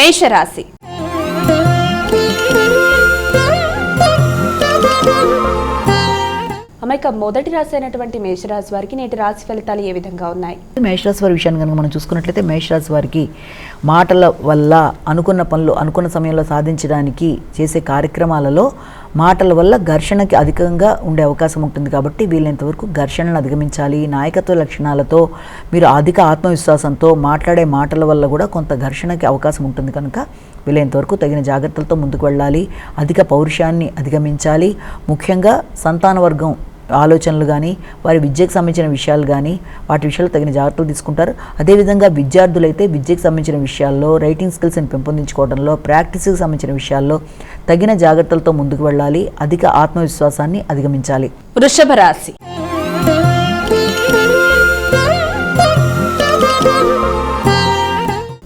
మేషరాశి. అమ్మాయిక మొదటి రాశి అయినటువంటి మేషరాశి వారికి నేటి రాశి ఫలితాలు ఏ విధంగా ఉన్నాయి? మేషరాశి వారి విషయాన్ని కనుక మనం చూసుకున్నట్లయితే మేషరాశి వారికి మాటల వల్ల అనుకున్న పనులు అనుకున్న సమయంలో సాధించడానికి చేసే కార్యక్రమాలలో మాటల వల్ల ఘర్షణకి అధికంగా ఉండే అవకాశం ఉంటుంది. కాబట్టి వీలైనంతవరకు ఘర్షణను అధిగమించాలి. నాయకత్వ లక్షణాలతో మీరు అధిక ఆత్మవిశ్వాసంతో మాట్లాడే మాటల వల్ల కూడా కొంత ఘర్షణకి అవకాశం ఉంటుంది. కనుక వీలైనంతవరకు తగిన జాగ్రత్తలతో ముందుకు వెళ్ళాలి. అధిక పౌరుషాన్ని అధిగమించాలి. ముఖ్యంగా సంతాన వర్గం ఆలోచనలు కానీ వారి విద్యకు సంబంధించిన విషయాలు కానీ వాటి విషయాల్లో తగిన జాగ్రత్తలు తీసుకుంటారు. అదేవిధంగా విద్యార్థులైతే విద్యకు సంబంధించిన విషయాల్లో రైటింగ్ స్కిల్స్ని పెంపొందించుకోవడంలో ప్రాక్టీస్కి సంబంధించిన విషయాల్లో తగిన జాగ్రత్తలతో ముందుకు వెళ్ళాలి. అధిక ఆత్మవిశ్వాసాన్ని అధిగమించాలి. వృషభ రాశి.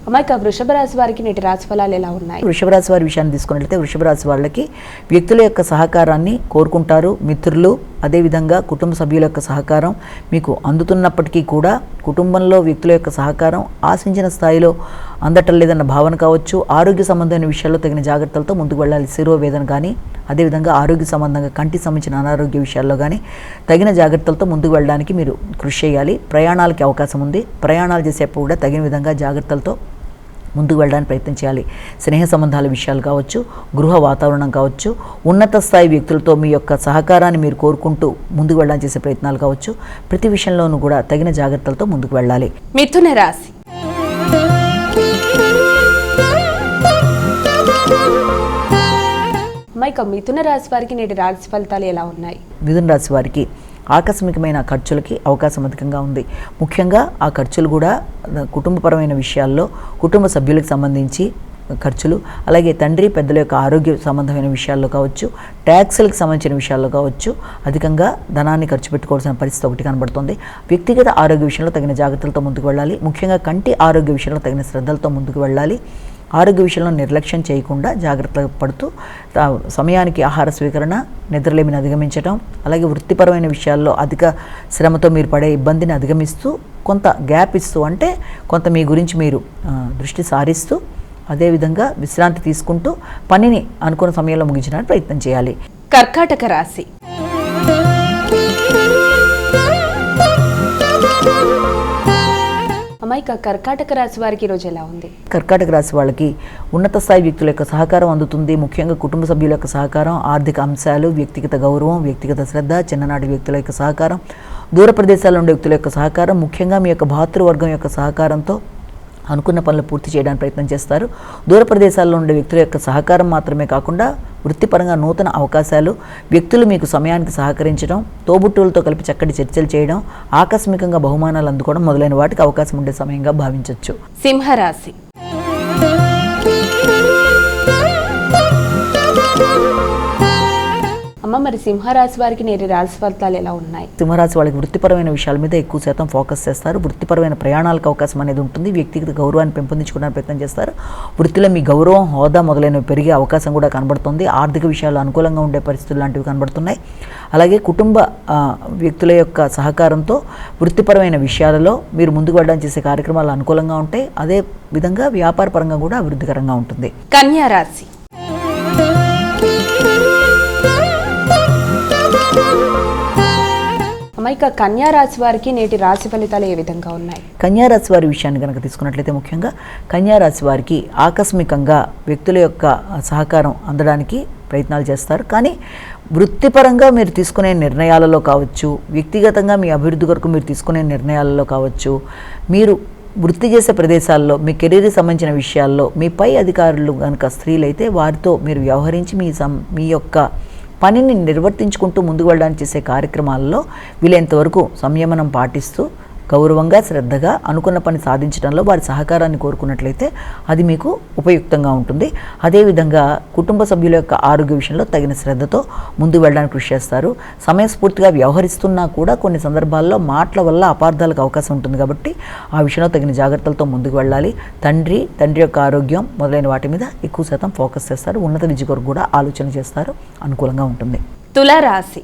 అమ్మాయిక వృషభ రాశి వారికి నేటి రాశి ఫలాలు ఎలా ఉన్నాయి? వృషభ రాశి వారి విషయాన్ని తీసుకున్నట్లయితే వృషభ రాశి వాళ్ళకి వ్యక్తుల యొక్క సహకారాన్ని కోరుకుంటారు. మిత్రులు అదేవిధంగా కుటుంబ సభ్యుల యొక్క సహకారం మీకు అందుతున్నప్పటికీ కూడా కుటుంబంలో వ్యక్తుల యొక్క సహకారం ఆశించిన స్థాయిలో అందటం లేదన్న భావన కావచ్చు. ఆరోగ్య సంబంధమైన విషయాల్లో తగిన జాగ్రత్తలతో ముందుకు వెళ్ళాలి. శిరోవేదన కానీ అదేవిధంగా ఆరోగ్య సంబంధంగా కంటికి సంబంధించిన అనారోగ్య విషయాల్లో కానీ తగిన జాగ్రత్తలతో ముందుకు వెళ్ళడానికి మీరు కృషి చేయాలి. ప్రయాణాలకి అవకాశం ఉంది. ప్రయాణాలు చేసేప్పుడు కూడా తగిన విధంగా జాగ్రత్తలతో ముందుకు వెళ్ళడానికి ప్రయత్నం చేయాలి. స్నేహ సంబంధాల విషయాలు కావచ్చు, గృహ వాతావరణం కావచ్చు, ఉన్నత స్థాయి వ్యక్తులతో మీ యొక్క సహకారాన్ని మీరు కోరుకుంటూ ముందుకు వెళ్ళడానికి చేసే ప్రయత్నాలు కావచ్చు. ప్రతి విషయంలోనూ కూడా తగిన జాగ్రత్తలతో ముందుకు వెళ్ళాలి. మిథున రాశి. అమ్మాయిక మిథున రాశి వారికి నేటి రాశి ఫలితాలు ఎలా ఉన్నాయి? మిథున రాశి వారికి ఆకస్మికమైన ఖర్చులకి అవకాశం అధికంగా ఉంది. ముఖ్యంగా ఆ ఖర్చులు కూడా కుటుంబపరమైన విషయాల్లో కుటుంబ సభ్యులకు సంబంధించి ఖర్చులు, అలాగే తండ్రి పెద్దల యొక్క ఆరోగ్య సంబంధమైన విషయాల్లో కావచ్చు, ట్యాక్సులకు సంబంధించిన విషయాల్లో కావచ్చు అధికంగా ధనాన్ని ఖర్చు పెట్టుకోవాల్సిన పరిస్థితి ఒకటి కనబడుతుంది. వ్యక్తిగత ఆరోగ్య విషయంలో తగిన జాగ్రత్తలతో ముందుకు వెళ్ళాలి. ముఖ్యంగా కంటి ఆరోగ్య విషయంలో తగిన శ్రద్ధలతో ముందుకు వెళ్ళాలి. ఆరోగ్య విషయంలో నిర్లక్ష్యం చేయకుండా జాగ్రత్తగా పడుతూ సమయానికి ఆహార స్వీకరణ, నిద్రలేమిని అధిగమించడం, అలాగే వృత్తిపరమైన విషయాల్లో అధిక శ్రమతో మీరు పడే ఇబ్బందిని అధిగమిస్తూ కొంత గ్యాప్ ఇస్తూ అంటే కొంత మీ గురించి మీరు దృష్టి సారిస్తూ అదేవిధంగా విశ్రాంతి తీసుకుంటూ పనిని అనుకున్న సమయంలో ముగించడానికి ప్రయత్నం చేయాలి. కర్కాటక రాశి. అమ్మాయిక కర్కాటక రాశి వారికి ఈరోజు ఎలా ఉంది? కర్కాటక రాశి వాళ్ళకి ఉన్నత స్థాయి వ్యక్తుల యొక్క సహకారం అందుతుంది. ముఖ్యంగా కుటుంబ సభ్యుల యొక్క సహకారం, ఆర్థిక అంశాలు, వ్యక్తిగత గౌరవం, వ్యక్తిగత శ్రద్ధ, చిన్ననాటి వ్యక్తుల యొక్క సహకారం, దూర ప్రదేశాల్లో ఉండే వ్యక్తుల యొక్క సహకారం, ముఖ్యంగా మీ యొక్క భాతృవర్గం యొక్క సహకారంతో అనుకున్న పనులు పూర్తి చేయడానికి ప్రయత్నం చేస్తారు. దూర ప్రదేశాల్లో ఉండే వ్యక్తుల యొక్క సహకారం మాత్రమే కాకుండా వృత్తిపరంగా నూతన అవకాశాలు, వ్యక్తులు మీకు సమయానికి సహకరించడం, తోబుట్టువులతో కలిపి చక్కటి చర్చలు చేయడం, ఆకస్మికంగా బహుమానాలు అందుకోవడం మొదలైన వాటికి అవకాశం ఉండే సమయంగా భావించవచ్చు. సింహరాశి. అమ్మ మరి సింహరాశి వారికి నేటి రాశి ఫలితాలు ఎలా ఉన్నాయి? సింహరాశి వాళ్ళకి వృత్తిపరమైన విషయాల మీద ఎక్కువ శాతం ఫోకస్ చేస్తారు. వృత్తిపరమైన ప్రయాణాలకు అవకాశం అనేది ఉంటుంది. వ్యక్తిగత గౌరవాన్ని పెంపొందించుకోవడానికి ప్రయత్నం చేస్తారు. వృత్తిలో మీ గౌరవం, హోదా మొదలైనవి పెరిగే అవకాశం కూడా కనబడుతుంది. ఆర్థిక విషయాలు అనుకూలంగా ఉండే పరిస్థితులు లాంటివి కనబడుతున్నాయి. అలాగే కుటుంబ వ్యక్తుల యొక్క సహకారంతో వృత్తిపరమైన విషయాలలో మీరు ముందుకు వెళ్ళడానికి చేసే కార్యక్రమాలు అనుకూలంగా ఉంటాయి. అదే విధంగా వ్యాపార పరంగా కూడా అభివృద్ధికరంగా ఉంటుంది. కన్యా రాశి. అమ్మాయిక కన్యా రాశి వారికి నేటి రాశి ఫలితాలు ఏ విధంగా ఉన్నాయి? కన్యా రాశి వారి విషయాన్ని కనుక తీసుకున్నట్లయితే ముఖ్యంగా కన్యా రాశి వారికి ఆకస్మికంగా వ్యక్తుల యొక్క సహకారం అందడానికి ప్రయత్నాలు చేస్తారు. కానీ వృత్తిపరంగా మీరు తీసుకునే నిర్ణయాలలో కావచ్చు, వ్యక్తిగతంగా మీ అభివృద్ధి కొరకు మీరు తీసుకునే నిర్ణయాలలో కావచ్చు, మీరు వృత్తి చేసే ప్రదేశాల్లో మీ కెరీర్కి సంబంధించిన విషయాల్లో మీ పై అధికారులు కనుక స్త్రీలైతే వారితో మీరు వ్యవహరించి మీ యొక్క పనిని నిర్వర్తించుకుంటూ ముందుకు వెళ్ళడానికి చేసే కార్యక్రమాల్లో వీలైనంతవరకు సంయమనం పాటిస్తూ గౌరవంగా, శ్రద్ధగా అనుకున్న పని సాధించడంలో వారి సహకారాన్ని కోరుకున్నట్లయితే అది మీకు ఉపయుక్తంగా ఉంటుంది. అదేవిధంగా కుటుంబ సభ్యుల యొక్క ఆరోగ్య విషయంలో తగిన శ్రద్ధతో ముందుకు వెళ్ళడానికి కృషి చేస్తారు. సమయస్ఫూర్తిగా వ్యవహరిస్తున్నా కూడా కొన్ని సందర్భాల్లో మాటల వల్ల అపార్థాలకు అవకాశం ఉంటుంది. కాబట్టి ఆ విషయంలో తగిన జాగ్రత్తలతో ముందుకు వెళ్ళాలి. తండ్రి యొక్క ఆరోగ్యం మొదలైన వాటి మీద ఎక్కువ శాతం ఫోకస్ చేస్తారు. ఉన్నత విద్య కొరకు కూడా ఆలోచన చేస్తారు. అనుకూలంగా ఉంటుంది. తులారాశి.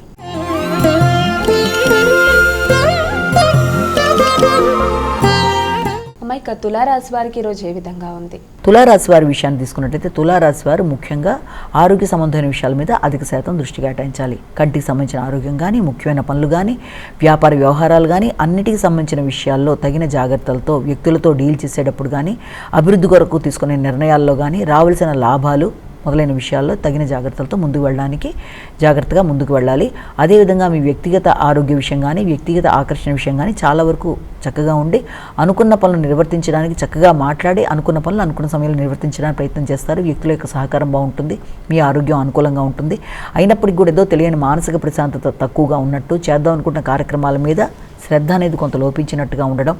అమ్మాయి తులారాశి వారికి ఈరోజు ఏ విధంగా ఉంది? తులారాశి వారి విషయాన్ని తీసుకున్నట్లయితే తులారాశి వారు ముఖ్యంగా ఆరోగ్య సంబంధమైన విషయాల మీద అధిక శాతం దృష్టి కేటాయించాలి. కంటికి సంబంధించిన ఆరోగ్యం కానీ, ముఖ్యమైన పనులు కానీ, వ్యాపార వ్యవహారాలు కానీ, అన్నిటికీ సంబంధించిన విషయాల్లో తగిన జాగ్రత్తలతో వ్యక్తులతో డీల్ చేసేటప్పుడు కానీ, అభివృద్ధి కొరకు తీసుకునే నిర్ణయాల్లో కానీ, రావాల్సిన లాభాలు మొదలైన విషయాల్లో తగిన జాగ్రత్తలతో ముందుకు వెళ్ళడానికి జాగ్రత్తగా ముందుకు వెళ్ళాలి. అదేవిధంగా మీ వ్యక్తిగత ఆరోగ్య విషయం కానీ, వ్యక్తిగత ఆకర్షణ విషయం కానీ చాలా వరకు చక్కగా ఉండి అనుకున్న పనులు నిర్వర్తించడానికి చక్కగా మాట్లాడి అనుకున్న పనులు అనుకున్న సమయంలో నిర్వర్తించడానికి ప్రయత్నం చేస్తారు. వ్యక్తుల యొక్క సహకారం బాగుంటుంది, మీ ఆరోగ్యం అనుకూలంగా ఉంటుంది. అయినప్పటికీ కూడా ఏదో తెలియని మానసిక ప్రశాంతత తక్కువగా ఉన్నట్టు, చేద్దాం అనుకుంటున్న కార్యక్రమాల మీద శ్రద్ధ అనేది కొంత లోపించినట్టుగా ఉండడం,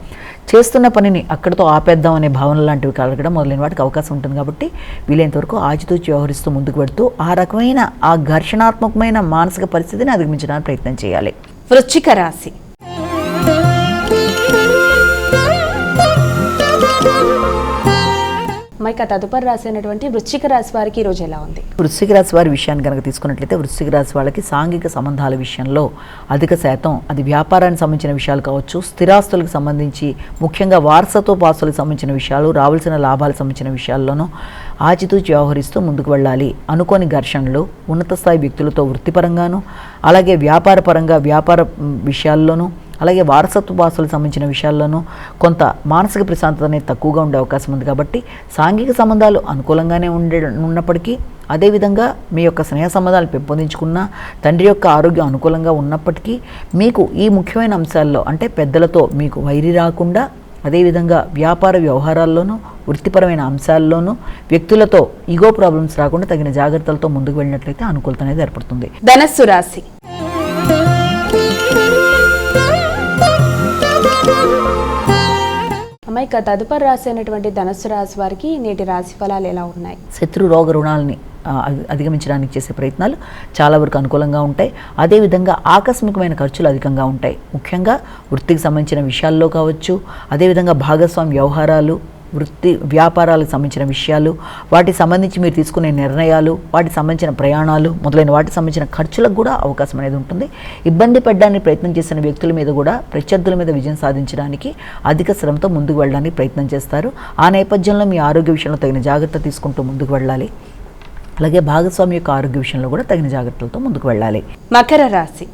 చేస్తున్న పనిని అక్కడితో ఆపేద్దాం అనే భావన లాంటివి కలగడం మొదలైన వాటికి అవకాశం ఉంటుంది. కాబట్టి వీలైనంత వరకు ఆచితూచి వ్యవహరిస్తూ ముందుకు పెడుతూ ఆ రకమైన ఆ ఘర్షణాత్మకమైన మానసిక పరిస్థితిని అధిగమించడానికి ప్రయత్నం చేయాలి. వృశ్చిక రాశి. అమ్మాయిక తదుపరి రాశి అయినటువంటి వృశ్చిక రాశి వారికి ఈరోజు ఎలా ఉంది? వృశ్చిక రాశి వారి విషయాన్ని కనుక తీసుకున్నట్లయితే వృశ్చిక రాశి వాళ్ళకి సాంఘిక సంబంధాల విషయంలో అధిక శాతం, అది వ్యాపారానికి సంబంధించిన విషయాలు కావచ్చు, స్థిరాస్తులకు సంబంధించి ముఖ్యంగా వారసత్వ ఆస్తులకు సంబంధించిన విషయాలు, రావాల్సిన లాభాలకు సంబంధించిన విషయాల్లోనూ ఆచితూచి వ్యవహరిస్తూ ముందుకు వెళ్ళాలి. అనుకోని ఘర్షణలు ఉన్నత స్థాయి వ్యక్తులతో వృత్తిపరంగాను, అలాగే వ్యాపార విషయాల్లోనూ, అలాగే వారసత్వ ఆస్తులకు సంబంధించిన విషయాల్లోనూ కొంత మానసిక ప్రశాంతత అనేది తక్కువగా ఉండే అవకాశం ఉంది. కాబట్టి సాంఘిక సంబంధాలు అనుకూలంగానే ఉన్నప్పటికీ, అదేవిధంగా మీ యొక్క స్నేహ సంబంధాలు పెంపొందించుకున్న, తండ్రి యొక్క ఆరోగ్యం అనుకూలంగా ఉన్నప్పటికీ మీకు ఈ ముఖ్యమైన అంశాల్లో అంటే పెద్దలతో మీకు వైరి రాకుండా, అదేవిధంగా వ్యాపార వ్యవహారాల్లోనూ వృత్తిపరమైన అంశాల్లోనూ వ్యక్తులతో ఈగో ప్రాబ్లమ్స్ రాకుండా తగిన జాగ్రత్తలతో ముందుకు వెళ్ళినట్లయితే అనుకూలత అనేది ఏర్పడుతుంది. ధనస్సు రాశి. అమ్మాయిక తదుపరి రాశి అయినటువంటి ధనస్సు రాశి వారికి నేటి రాశి ఫలాలు ఎలా ఉన్నాయి? శత్రు రోగ రుణాలని అధిగమించడానికి చేసే ప్రయత్నాలు చాలా వరకు అనుకూలంగా ఉంటాయి. అదేవిధంగా ఆకస్మికమైన ఖర్చులు అధికంగా ఉంటాయి. ముఖ్యంగా వృత్తికి సంబంధించిన విషయాల్లో కావచ్చు, అదేవిధంగా భాగస్వామ్య వ్యవహారాలు, వృత్తి వ్యాపారాలకు సంబంధించిన విషయాలు, వాటికి సంబంధించి మీరు తీసుకునే నిర్ణయాలు, వాటికి సంబంధించిన ప్రయాణాలు మొదలైన వాటికి సంబంధించిన ఖర్చులకు కూడా అవకాశం అనేది ఉంటుంది. ఇబ్బంది పెట్టడానికి ప్రయత్నం చేసిన వ్యక్తుల మీద కూడా ప్రత్యర్థుల మీద విజయం సాధించడానికి అధిక శ్రమతో ముందుకు వెళ్ళడానికి ప్రయత్నం చేస్తారు. ఆ నేపథ్యంలో మీ ఆరోగ్య విషయంలో తగిన జాగ్రత్త తీసుకుంటూ ముందుకు వెళ్ళాలి. అలాగే భాగస్వామి యొక్క ఆరోగ్య విషయంలో కూడా తగిన జాగ్రత్తలతో ముందుకు వెళ్ళాలి. మకర రాశి.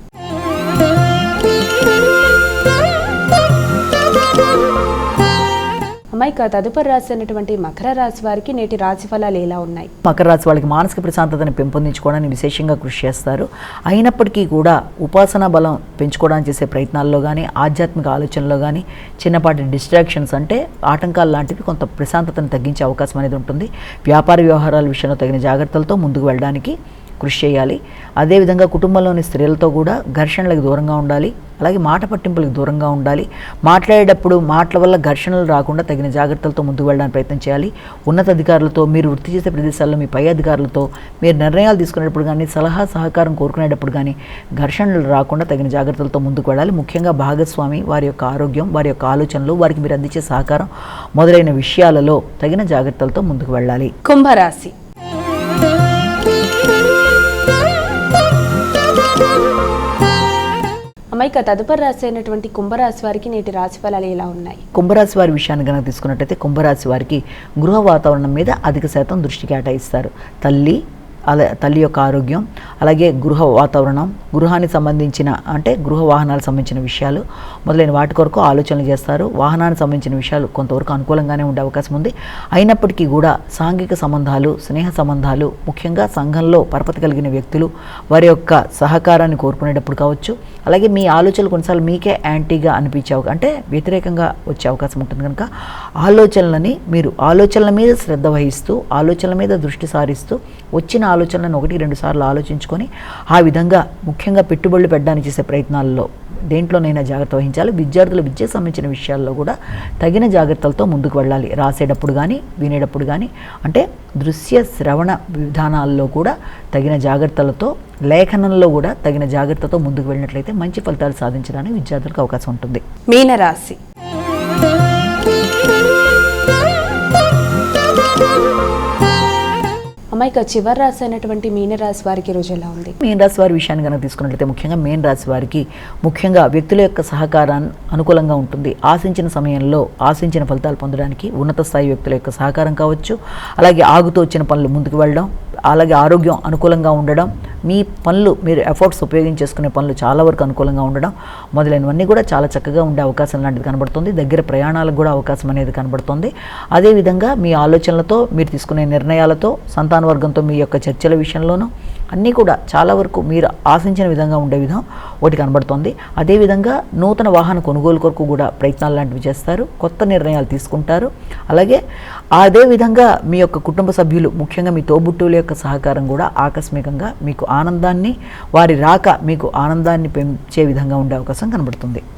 అమ్మాయిక తదుపరి రాశి అయినటువంటి మకర రాశి వారికి నేటి రాశి ఫలాలు ఎలా ఉన్నాయి? మకర రాశి వాళ్ళకి మానసిక ప్రశాంతతను పెంపొందించుకోవడానికి విశేషంగా కృషి చేస్తారు. అయినప్పటికీ కూడా ఉపాసనా బలం పెంచుకోవడానికి చేసే ప్రయత్నాల్లో కానీ, ఆధ్యాత్మిక ఆలోచనలో కానీ చిన్నపాటి డిస్ట్రాక్షన్స్ అంటే ఆటంకాలు లాంటివి కొంత ప్రశాంతతను తగ్గించే అవకాశం అనేది ఉంటుంది. వ్యాపార వ్యవహారాల విషయంలో తగిన జాగ్రత్తలతో ముందుకు వెళ్ళడానికి కృషి చేయాలి. అదేవిధంగా కుటుంబంలోని స్త్రీలతో కూడా ఘర్షణలకు దూరంగా ఉండాలి. అలాగే మాట పట్టింపులకు దూరంగా ఉండాలి. మాట్లాడేటప్పుడు మాటల వల్ల ఘర్షణలు రాకుండా తగిన జాగ్రత్తలతో ముందుకు వెళ్ళడానికి ప్రయత్నం చేయాలి. ఉన్నత అధికారులతో, మీరు వృత్తి చేసే ప్రదేశాల్లో మీ పై అధికారులతో మీరు నిర్ణయాలు తీసుకునేటప్పుడు కానీ, సలహా సహకారం కోరుకునేటప్పుడు కానీ ఘర్షణలు రాకుండా తగిన జాగ్రత్తలతో ముందుకు వెళ్ళాలి. ముఖ్యంగా భాగస్వామి, వారి యొక్క ఆరోగ్యం, వారి యొక్క ఆలోచనలు, వారికి మీరు అందించే సహకారం మొదలైన విషయాలలో తగిన జాగ్రత్తలతో ముందుకు వెళ్ళాలి. కుంభరాశి. అమ్మాయిక తదుపరి రాశి అయినటువంటి కుంభరాశి వారికి నేటి రాశి ఫలాలు ఎలా ఉన్నాయి? కుంభరాశి వారి విషయాన్ని కనుక తీసుకున్నట్టయితే కుంభరాశి వారికి గృహ వాతావరణం మీద అధిక శాతం దృష్టి కేటాయిస్తారు. తల్లి యొక్క ఆరోగ్యం, అలాగే గృహ వాతావరణం, గృహానికి సంబంధించిన అంటే గృహ వాహనాలకు సంబంధించిన విషయాలు మొదలైన వాటి కొరకు ఆలోచనలు చేస్తారు. వాహనానికి సంబంధించిన విషయాలు కొంతవరకు అనుకూలంగానే ఉండే అవకాశం ఉంది. అయినప్పటికీ కూడా సాంఘిక సంబంధాలు, స్నేహ సంబంధాలు, ముఖ్యంగా సంఘంలో పరపతి కలిగిన వ్యక్తులు వారి యొక్క సహకారాన్ని కోరుకునేటప్పుడు కావచ్చు, అలాగే మీ ఆలోచనలు కొన్నిసార్లు మీకే యాంటీగా అనిపించే అంటే వ్యతిరేకంగా వచ్చే అవకాశం ఉంటుంది. కనుక ఆలోచనల మీద శ్రద్ధ వహిస్తూ, ఆలోచనల మీద దృష్టి సారిస్తూ, వచ్చిన ఆలోచనలను 1-2 సార్లు ఆలోచించుకొని ఆ విధంగా ముఖ్యంగా పెట్టుబడులు పెట్టడానికి చేసే ప్రయత్నాల్లో దేంట్లోనైనా జాగ్రత్త వహించాలి. విద్యార్థుల విద్యకు సంబంధించిన విషయాల్లో కూడా తగిన జాగ్రత్తలతో ముందుకు వెళ్ళాలి. రాసేటప్పుడు కానీ, వినేటప్పుడు కానీ, అంటే దృశ్య శ్రవణ విధానాల్లో కూడా తగిన జాగ్రత్తలతో, లేఖనంలో కూడా తగిన జాగ్రత్తతో ముందుకు వెళ్ళినట్లయితే మంచి ఫలితాలు సాధించడానికి విద్యార్థులకు అవకాశం ఉంటుంది. మీనరాశి. ఇక చివరి రాశి అయినటువంటి మీనరాశి వారికి ఈ రోజు ఎలా ఉంది? మీన రాశి వారి విషయాన్ని కనుక తీసుకున్నట్లయితే ముఖ్యంగా మీన రాశి వారికి ముఖ్యంగా వ్యక్తుల యొక్క సహకారాన్ని అనుకూలంగా ఉంటుంది. ఆశించిన సమయంలో ఆశించిన ఫలితాలు పొందడానికి ఉన్నత స్థాయి వ్యక్తుల యొక్క సహకారం కావచ్చు, అలాగే ఆగుతూ వచ్చిన పనులు ముందుకు వెళ్ళడం, అలాగే ఆరోగ్యం అనుకూలంగా ఉండడం, మీ పనులు మీరు ఎఫర్ట్స్ ఉపయోగించేసుకునే పనులు చాలా వరకు అనుకూలంగా ఉండడం మొదలైనవన్నీ కూడా చాలా చక్కగా ఉండే అవకాశం లాంటిది కనబడుతుంది. దగ్గర ప్రయాణాలకు కూడా అవకాశం అనేది కనబడుతుంది. అదేవిధంగా మీ ఆలోచనలతో మీరు తీసుకునే నిర్ణయాలతో సంతాన వర్గంతో మీ యొక్క చర్చల విషయంలోనూ అన్నీ కూడా చాలా వరకు మీరు ఆశించిన విధంగా ఉండే విధం ఒకటి కనబడుతోంది. అదేవిధంగా నూతన వాహన కొనుగోలు కొరకు కూడా ప్రయత్నాలు లాంటివి చేస్తారు, కొత్త నిర్ణయాలు తీసుకుంటారు. అలాగే అదేవిధంగా మీ యొక్క కుటుంబ సభ్యులు ముఖ్యంగా మీ తోబుట్టువుల యొక్క సహకారం కూడా ఆకస్మికంగా మీకు ఆనందాన్ని, వారి రాక మీకు ఆనందాన్ని పెంచే విధంగా ఉండే అవకాశం కనబడుతుంది.